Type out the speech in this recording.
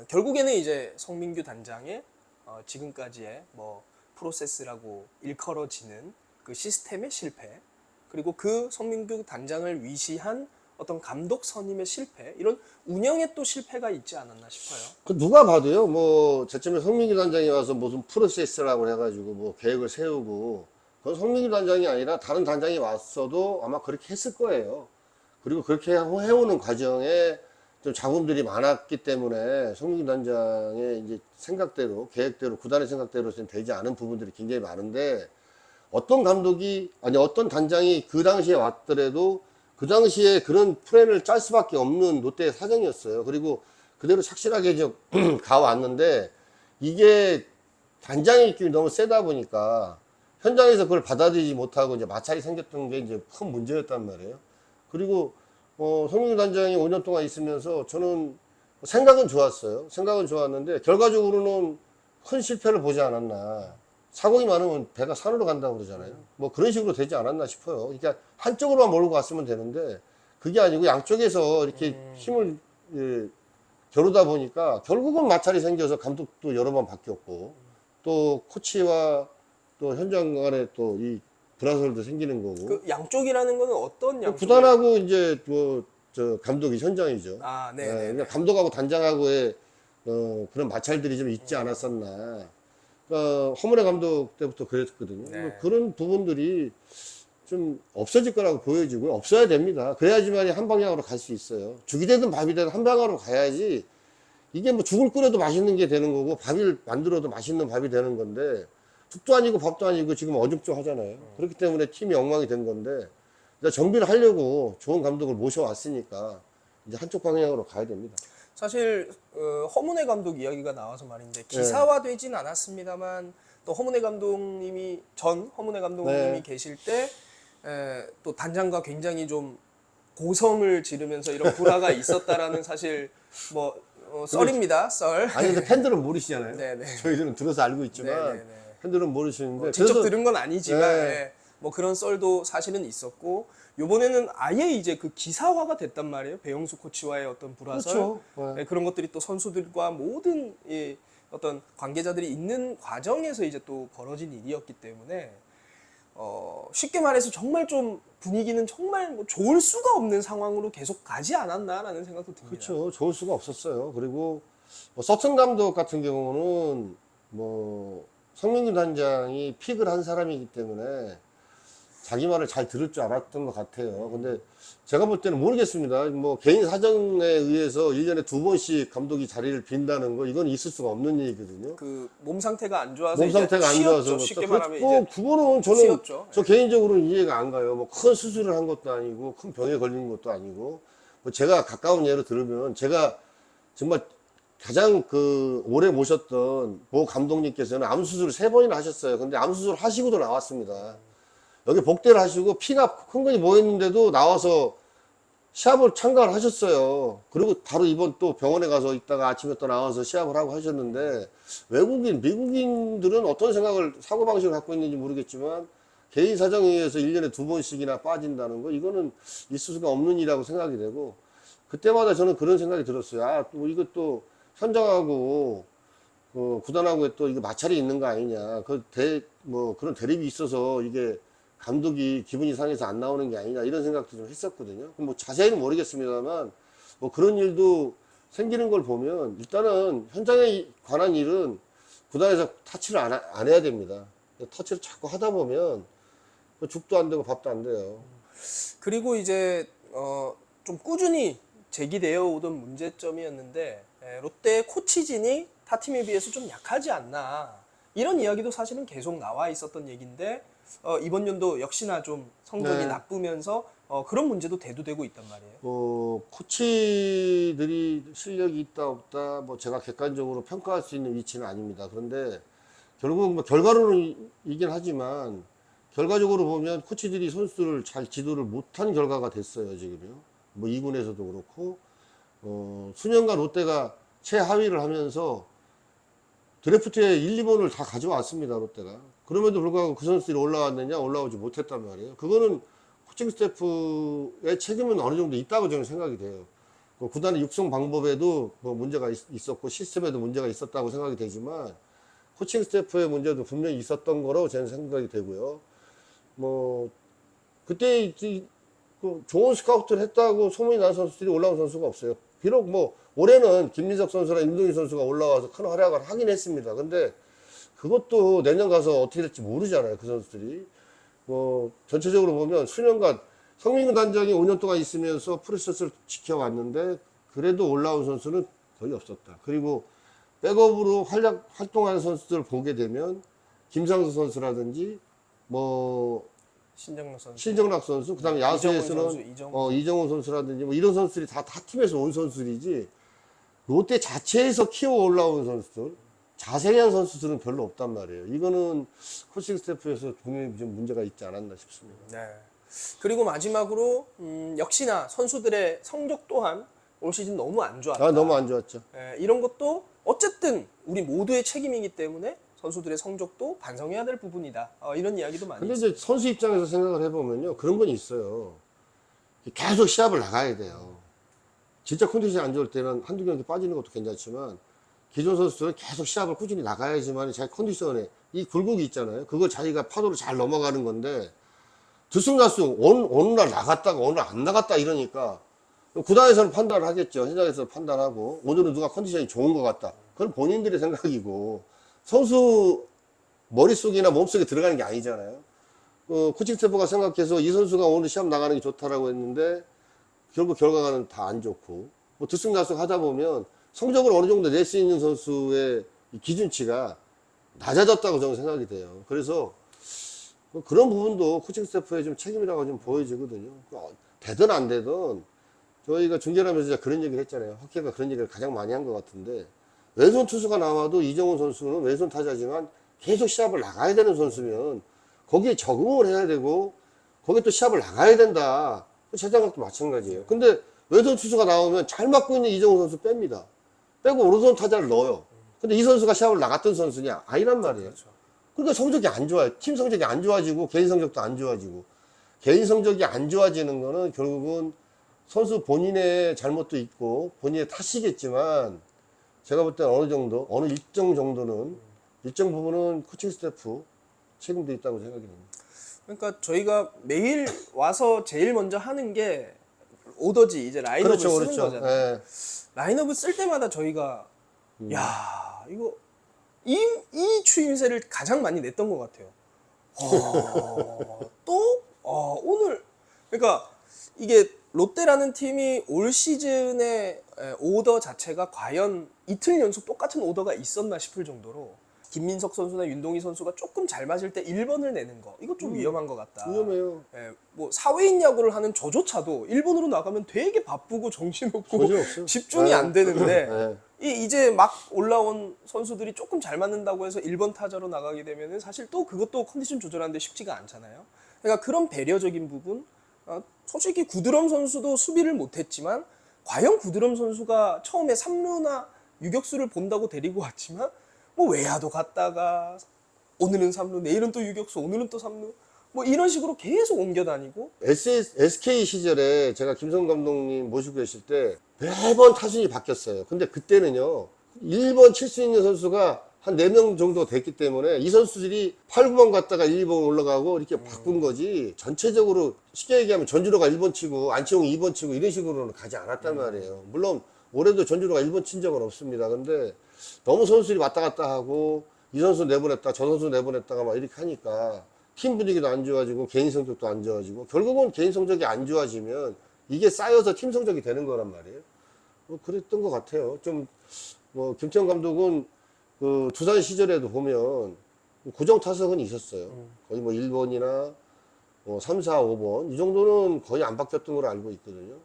결국에는 이제 성민규 단장의 지금까지의 뭐 프로세스라고 일컬어지는 그 시스템의 실패, 그리고 그 성민규 단장을 위시한 어떤 감독 선임의 실패, 이런 운영에 또 실패가 있지 않았나 싶어요. 그 누가 봐도요, 뭐, 제쯤에 성민규 단장이 와서 무슨 프로세스라고 해가지고 뭐 계획을 세우고, 그건 성민규 단장이 아니라 다른 단장이 왔어도 아마 그렇게 했을 거예요. 그리고 그렇게 해오는 과정에 좀 잡음들이 많았기 때문에 성민규 단장의 이제 생각대로, 계획대로, 구단의 생각대로 되지 않은 부분들이 굉장히 많은데, 어떤 감독이, 아니, 어떤 단장이 그 당시에 왔더라도 그 당시에 그런 플랜을 짤 수밖에 없는 롯데의 사정이었어요. 그리고 그대로 착실하게 이제 가왔는데, 이게 단장의 입김이 너무 세다 보니까 현장에서 그걸 받아들이지 못하고 이제 마찰이 생겼던 게 이제 큰 문제였단 말이에요. 그리고 성민규 단장이 5년 동안 있으면서 저는 생각은 좋았어요. 생각은 좋았는데 결과적으로는 큰 실패를 보지 않았나. 사공이 많으면 배가 산으로 간다고 그러잖아요. 뭐 그런 식으로 되지 않았나 싶어요. 그러니까 한쪽으로만 몰고 갔으면 되는데 그게 아니고 양쪽에서 이렇게 힘을 겨루다 보니까 결국은 마찰이 생겨서 감독도 여러 번 바뀌었고 또 코치와 또 현장 간에 또 이 불화설도 생기는 거고. 그 양쪽이라는 거는 어떤 양쪽? 구단하고 이제 저 감독이 현장이죠. 아, 네, 예, 네. 그러니까 감독하고 단장하고의 그런 마찰들이 좀 있지 않았었나. 허문회 감독 때부터 그랬거든요. 네. 뭐 그런 부분들이 좀 없어질 거라고 보여지고요. 없어야 됩니다. 그래야지만 한 방향으로 갈 수 있어요. 죽이 되든 밥이 되든 한 방향으로 가야지. 이게 뭐 죽을 끓여도 맛있는 게 되는 거고 밥을 만들어도 맛있는 밥이 되는 건데 죽도 아니고 밥도 아니고 지금 어중쩡 하잖아요. 그렇기 때문에 팀이 엉망이 된 건데 이제 정비를 하려고 좋은 감독을 모셔왔으니까 이제 한쪽 방향으로 가야 됩니다. 사실 허문회 감독 이야기가 나와서 말인데 기사화되진 않았습니다만 또 허문회 감독님이 전 허문회 감독님이 네. 계실 때 또 단장과 굉장히 좀 고성을 지르면서 이런 불화가 있었다라는 사실 뭐 썰입니다. 썰. 아니 근데 팬들은 모르시잖아요. 네네. 저희들은 들어서 알고 있지만 네네네. 팬들은 모르시는데 직접 그래서 들은 건 아니지만 네. 예, 뭐 그런 썰도 사실은 있었고 요번에는 아예 이제 그 기사화가 됐단 말이에요. 배영수 코치와의 어떤 불화설 그렇죠. 네. 예, 그런 것들이 또 선수들과 모든 이 어떤 관계자들이 있는 과정에서 이제 또 벌어진 일이었기 때문에 쉽게 말해서 정말 좀 분위기는 정말 뭐 좋을 수가 없는 상황으로 계속 가지 않았나라는 생각도 듭니다. 그렇죠. 좋을 수가 없었어요. 그리고 뭐 서튼 감독 같은 경우는 뭐 성민규 단장이 픽을 한 사람이기 때문에 자기 말을 잘 들을 줄 알았던 것 같아요. 근데 제가 볼 때는 모르겠습니다. 뭐 개인 사정에 의해서 1년에 2번씩 감독이 자리를 빈다는 거 이건 있을 수가 없는 얘기거든요. 그 몸 상태가 안 좋아서 몸 상태가 안 쉬었죠. 좋아서 쉽게 그렇죠. 말하면 뭐 이제 그거는 저는 쉬었죠. 저 개인적으로는 이해가 안 가요. 뭐 큰 수술을 한 것도 아니고 큰 병에 걸린 것도 아니고 뭐 제가 가까운 예로 들으면 제가 정말 가장 오래 모셨던 모 감독님께서는 암 수술을 3번이나 하셨어요. 근데 암 수술 하시고도 나왔습니다. 여기 복대를 하시고 피가 흥건히 모였는데도 나와서 시합을 참가를 하셨어요. 그리고 바로 이번 또 병원에 가서 있다가 아침에 또 나와서 시합을 하고 하셨는데 미국인들은 어떤 생각을, 사고방식을 갖고 있는지 모르겠지만 개인 사정에 의해서 1년에 2번씩이나 빠진다는 거 이거는 있을 수가 없는 일이라고 생각이 되고 그때마다 저는 그런 생각이 들었어요. 아, 또 이것도 현장하고 구단하고 또 이게 마찰이 있는 거 아니냐. 그런 대립이 있어서 이게 감독이 기분이 상해서 안 나오는 게 아니냐 이런 생각도 좀 했었거든요. 뭐 자세히는 모르겠습니다만 뭐 그런 일도 생기는 걸 보면 일단은 현장에 관한 일은 구단에서 터치를 안 해야 됩니다. 터치를 자꾸 하다 보면 죽도 안 되고 밥도 안 돼요. 그리고 이제 좀 꾸준히 제기되어 오던 문제점이었는데 롯데의 코치진이 타 팀에 비해서 좀 약하지 않나 이런 이야기도 사실은 계속 나와 있었던 얘기인데 이번 연도 역시나 좀 성적이 네. 나쁘면서 그런 문제도 대두되고 있단 말이에요. 코치들이 실력이 있다 없다 뭐 제가 객관적으로 평가할 수 있는 위치는 아닙니다. 그런데 결국 뭐 결과로는 이긴 하지만 결과적으로 보면 코치들이 선수들을 잘 지도를 못한 결과가 됐어요, 지금요. 뭐 2군에서도 그렇고 수년간 롯데가 최하위를 하면서 드래프트에 1, 2번을 다 가져왔습니다, 롯데가. 그럼에도 불구하고 그 선수들이 올라왔느냐? 올라오지 못했단 말이에요. 그거는 코칭 스태프의 책임은 어느 정도 있다고 저는 생각이 돼요. 그 구단의 육성 방법에도 뭐 문제가 있었고 시스템에도 문제가 있었다고 생각이 되지만 코칭 스태프의 문제도 분명히 있었던 거로 저는 생각이 되고요. 뭐 그때 그 좋은 스카우트를 했다고 소문이 난 선수들이 올라온 선수가 없어요. 비록 뭐 올해는 김민석 선수랑 임동희 선수가 올라와서 큰 활약을 하긴 했습니다. 근데 그것도 내년 가서 어떻게 될지 모르잖아요. 그 선수들이. 뭐 전체적으로 보면 수년간 성민규 단장이 5년 동안 있으면서 프로세스를 지켜왔는데 그래도 올라온 선수는 거의 없었다. 그리고 백업으로 활동하는 선수들을 보게 되면 김상수 선수라든지 뭐 신정락 선수, 신정락 선수, 그다음에 이정훈 야수에서는 선수, 이정훈 선수라든지 뭐 이런 선수들이 다 팀에서 온 선수들이지 롯데 자체에서 키워 올라온 선수들, 자생한 선수들은 별로 없단 말이에요. 이거는 코칭 스태프에서 분명히 좀 문제가 있지 않았나 싶습니다. 네. 그리고 마지막으로 역시나 선수들의 성적 또한 올 시즌 너무 안 좋았다. 너무 안 좋았죠. 이런 것도 어쨌든 우리 모두의 책임이기 때문에 선수들의 성적도 반성해야 될 부분이다. 이런 이야기도 많이 근데 있어요. 이제 선수 입장에서 생각을 해보면요. 그런 건 있어요. 계속 시합을 나가야 돼요. 진짜 컨디션이 안 좋을 때는 한두 경기 빠지는 것도 괜찮지만 기존 선수들은 계속 시합을 꾸준히 나가야지만 자기 컨디션에 이 굴곡이 있잖아요. 그걸 자기가 파도를 잘 넘어가는 건데 들쑥날쑥 어느 날 나갔다가 어느 날 안 나갔다 이러니까 구단에서는 판단을 하겠죠. 현장에서 판단하고 오늘은 누가 컨디션이 좋은 것 같다. 그건 본인들의 생각이고 선수 머릿속이나 몸속에 들어가는 게 아니잖아요. 코칭 스태프가 생각해서 이 선수가 오늘 시합 나가는 게 좋다라고 했는데 결국 결과는 다 안 좋고 뭐 들쑥날쑥 하다 보면 성적을 어느 정도 낼 수 있는 선수의 이 기준치가 낮아졌다고 저는 생각이 돼요. 그래서 뭐 그런 부분도 코칭 스태프의 좀 책임이라고 좀 보여지거든요. 되든 안 되든 저희가 중계하면서 진짜 그런 얘기를 했잖아요. 호키가 그런 얘기를 가장 많이 한 것 같은데 왼손 투수가 나와도 이정훈 선수는 왼손 타자지만 계속 시합을 나가야 되는 선수면 거기에 적응을 해야 되고 거기에 또 시합을 나가야 된다. 최장각도 마찬가지예요. 근데 왼손 투수가 나오면 잘 맞고 있는 이정훈 선수 뺍니다. 빼고 오른손 타자를 넣어요. 근데 이 선수가 시합을 나갔던 선수냐? 아니란 말이에요. 그렇죠. 그러니까 성적이 안 좋아요. 팀 성적이 안 좋아지고 개인 성적도 안 좋아지고 개인 성적이 안 좋아지는 거는 결국은 선수 본인의 잘못도 있고 본인의 탓이겠지만 제가 볼 때는 어느 정도 어느 일정 정도는 일정 부분은 코칭 스태프 책임도 있다고 생각이 됩니다. 그러니까 저희가 매일 와서 제일 먼저 하는 게 오더지 이제 라인업을 그렇죠, 쓰는 그렇죠. 거잖아요. 예. 라인업을 쓸 때마다 저희가 야 이거 이 추임새를 가장 많이 냈던 것 같아요. 오늘 그러니까 이게 롯데라는 팀이 올 시즌의 오더 자체가 과연 이틀 연속 똑같은 오더가 있었나 싶을 정도로 김민석 선수나 윤동희 선수가 조금 잘 맞을 때 1번을 내는 거 이거 좀 위험한 것 같다. 위험해요. 뭐 사회인 야구를 하는 저조차도 1번으로 나가면 되게 바쁘고 정신없고 정신없어요. 집중이 안 되는데 예. 이제 막 올라온 선수들이 조금 잘 맞는다고 해서 1번 타자로 나가게 되면은 사실 또 그것도 컨디션 조절하는데 쉽지가 않잖아요. 그러니까 그런 배려적인 부분, 솔직히 구드럼 선수도 수비를 못했지만 과연 구드럼 선수가 처음에 3루나 유격수를 본다고 데리고 왔지만 뭐 외야도 갔다가 오늘은 3루, 내일은 또 유격수, 오늘은 또 3루 뭐 이런 식으로 계속 옮겨 다니고 SK 시절에 제가 김성 감독님 모시고 계실 때 매번 타순이 바뀌었어요. 근데 그때는요, 1번 칠 수 있는 선수가 한 4명 정도 됐기 때문에 이 선수들이 8, 9번 갔다가 1번 올라가고 이렇게 바꾼 거지 전체적으로 쉽게 얘기하면 전준호가 1번 치고 안치홍이 2번 치고 이런 식으로는 가지 않았단 말이에요. 물론 올해도 전준호가 1번 친 적은 없습니다. 근데 너무 선수들이 왔다 갔다 하고 이 선수 내보냈다 저 선수 내보냈다가 막 이렇게 하니까 팀 분위기도 안 좋아지고 개인 성적도 안 좋아지고 결국은 개인 성적이 안 좋아지면 이게 쌓여서 팀 성적이 되는 거란 말이에요. 뭐 그랬던 것 같아요. 좀 뭐 김태형 감독은 그 두산 시절에도 보면 고정 타석은 있었어요. 거의 뭐 1번이나 3, 4, 5번 이 정도는 거의 안 바뀌었던 걸로 알고 있거든요.